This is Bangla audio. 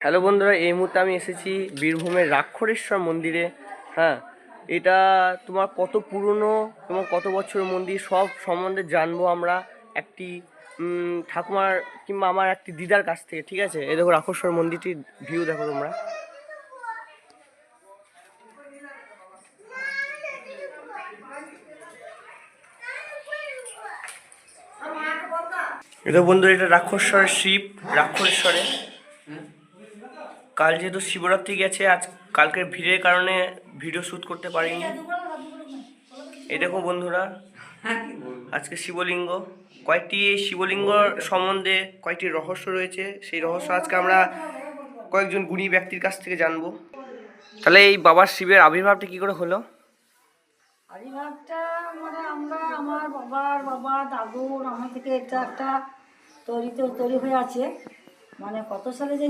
হ্যালো বন্ধুরা, এই মুহূর্তে আমি এসেছি বীরভূমের রাক্ষরেশ্বর মন্দিরে। হ্যাঁ, এটা তোমার কত পুরনো এবং কত বছরের মন্দির সব সম্বন্ধে জানবো আমরা একটি ঠাকুমার কিংবা আমার একটি দিদার কাছ থেকে। ঠিক আছে, এই দেখো রাক্ষরেশ্বর মন্দিরটির ভিউ দেখো তোমরা। এটা বন্ধুরা, এটা রাক্ষরেশ্বরের শিব রাক্ষরেশ্বরে। কাল যেহেতু শিবরাত্রি গেছে, আজ কালকের ভিড়ের কারণে ভিডিও শ্যুট করতে পারিনি। এই দেখো বন্ধুরা, আজকে শিবলিঙ্গ, কয়েকটি শিবলিঙ্গ সম্বন্ধে কয়েকটি রহস্য রয়েছে। সেই রহস্য আজকে আমরা কয়েকজন গুণী ব্যক্তির কাছ থেকে জানবো। তাহলে এই বাবার শিবের আবির্ভাবটা কি করে হলো? আবির্ভাবটা মানে আমরা আমার বাবার বাবা দাদুর আমার থেকে এটা একটা তৈরি হয়ে আছে। মানে কত সালে যে